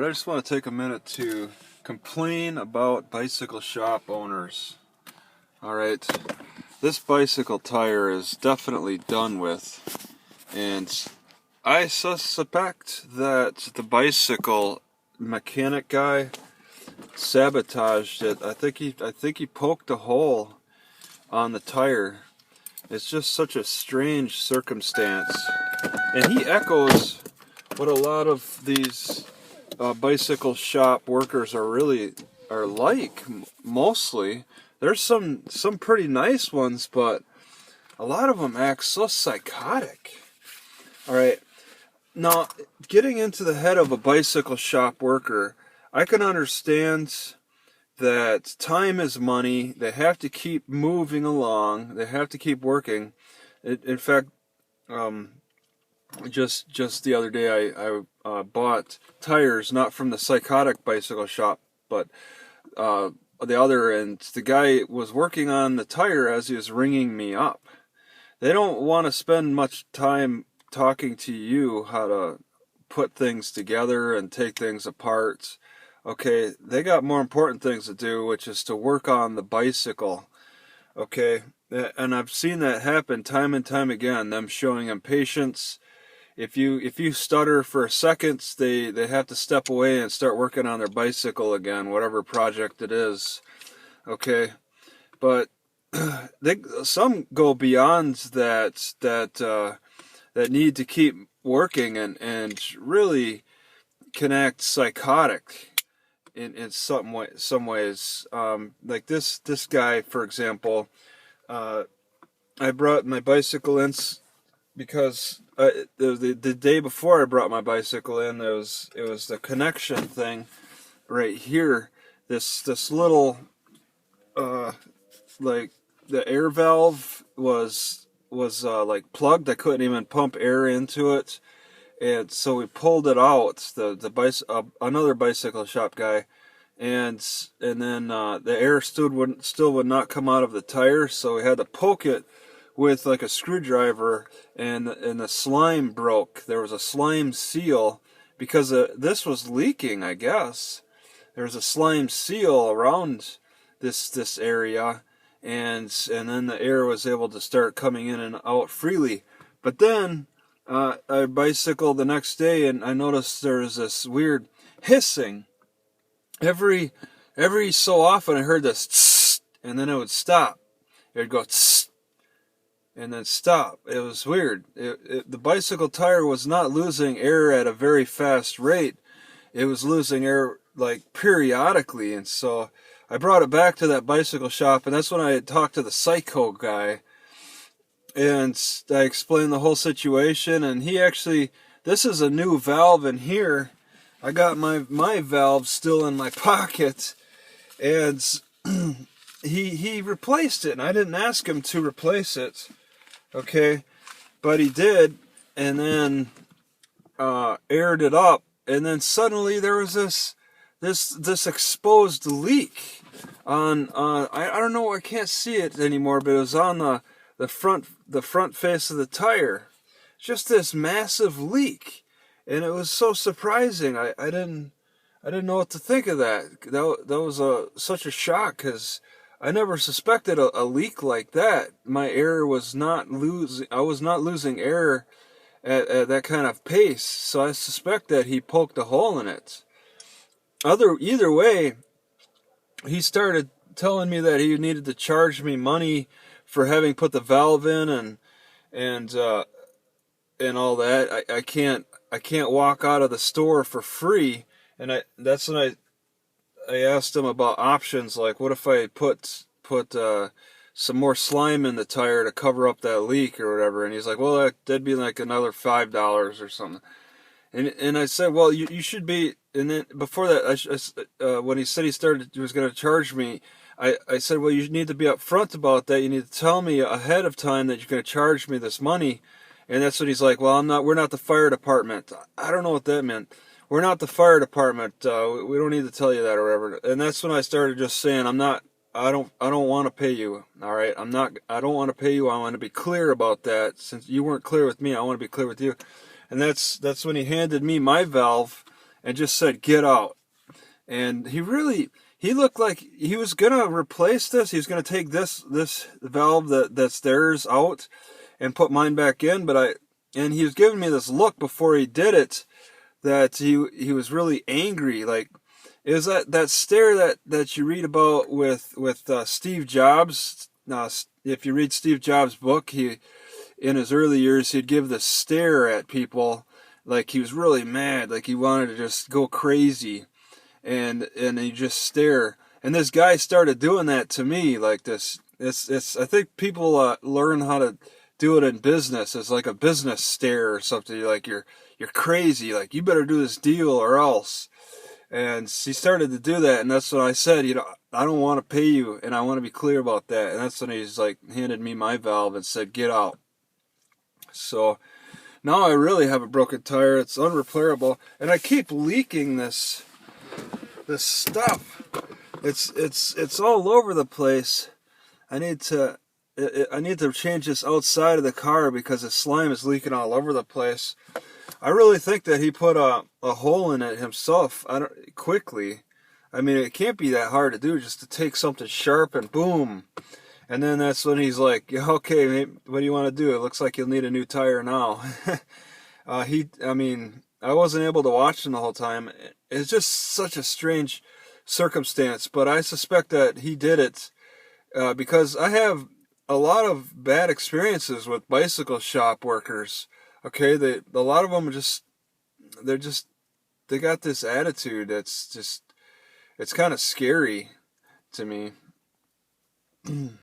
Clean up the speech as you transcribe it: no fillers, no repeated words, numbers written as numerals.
I just want to take a minute to complain about bicycle shop owners. Alright, this bicycle tire is definitely done with, and I suspect that the bicycle mechanic guy sabotaged it. I think he poked a hole on the tire. It's just such a strange circumstance, and he echoes what a lot of these bicycle shop workers are like. Mostly, there's some pretty nice ones, but a lot of them act so psychotic. All right, now getting into the head of a bicycle shop worker, I can understand that time is money. They have to keep moving along. They have to keep working. In fact, just the other day, I bought tires, not from the psychotic bicycle shop, but the other, and the guy was working on the tire as he was ringing me up. They don't want to spend much time talking to you how to put things together and take things apart. Okay, they got more important things to do, which is to work on the bicycle. Okay, and I've seen that happen time and time again, them showing impatience. If you stutter for a second, they have to step away and start working on their bicycle again, whatever project it is. Okay, but some go beyond that need to keep working and really can act psychotic in some ways. Like this guy, for example, I brought my bicycle in because the day before I brought my bicycle in, it was the connection thing right here. This little like the air valve was like plugged. I couldn't even pump air into it, and so we pulled it out. Another bicycle shop guy, and then the air still would not come out of the tire, so we had to poke it with like a screwdriver, and the slime broke. There was a slime seal because this was leaking, I guess. There was a slime seal around this area, and then the air was able to start coming in and out freely. But then I bicycled the next day, and I noticed there was this weird hissing. Every so often I heard this tss, and then it would stop. It would go tss, and then stop. It was weird. The bicycle tire was not losing air at a very fast rate. It was losing air like periodically, and so I brought it back to that bicycle shop, and that's when I talked to the psycho guy, and I explained the whole situation, and this is a new valve in here. I got my valve still in my pocket, and he replaced it, and I didn't ask him to replace it. Okay, but he did, and then aired it up, and then suddenly there was this exposed leak on I don't know, I can't see it anymore, but it was on the front face of the tire. Just this massive leak, and it was so surprising. I didn't know what to think of that. That was such a shock, because I never suspected a leak like that. My air was not losing. I was not losing air at that kind of pace. So I suspect that he poked a hole in it. Either way, he started telling me that he needed to charge me money for having put the valve in and all that. I can't walk out of the store for free. And that's when I asked him about options, like what if I put some more slime in the tire to cover up that leak or whatever, and he's like, well, that'd be like another $5 or something. And I said, well, you should be. And then before that, when he said he was going to charge me, I said, well, you need to be upfront about that. You need to tell me ahead of time that you're going to charge me this money. And that's what he's like, well, we're not the fire department. I don't know what that meant. We're not the fire department. We don't need to tell you that or whatever. And that's when I started just saying, I don't want to pay you. All right. I don't want to pay you. I want to be clear about that. Since you weren't clear with me, I want to be clear with you. And that's when he handed me my valve, and just said, "Get out." And he looked like he was gonna replace this. He was gonna take this valve that's theirs out and put mine back in. And he was giving me this look before he did it, that he was really angry. Like, it was that stare that you read about with Steve Jobs. If you read Steve Jobs' book, he in his early years he'd give the stare at people, like he was really mad, like he wanted to just go crazy, and he just stare. And this guy started doing that to me, like this. It's I think people learn how to do it in business. It's like a business stare or something. Like you're crazy. Like, you better do this deal or else. And he started to do that, and that's when I said, I don't want to pay you, and I want to be clear about that. And that's when he's like handed me my valve and said, "Get out." So now I really have a broken tire. It's unrepairable, and I keep leaking this stuff. It's all over the place. I need to I need to change this outside of the car because the slime is leaking all over the place. I really think that he put a hole in it himself. Quickly. I mean, it can't be that hard to do, just to take something sharp and boom. And then that's when he's like, "Yeah, okay, mate, what do you want to do? It looks like you'll need a new tire now." I mean, I wasn't able to watch him the whole time. It's just such a strange circumstance, but I suspect that he did it because I have a lot of bad experiences with bicycle shop workers. Okay, a lot of them they got this attitude that's just, it's kind of scary to me.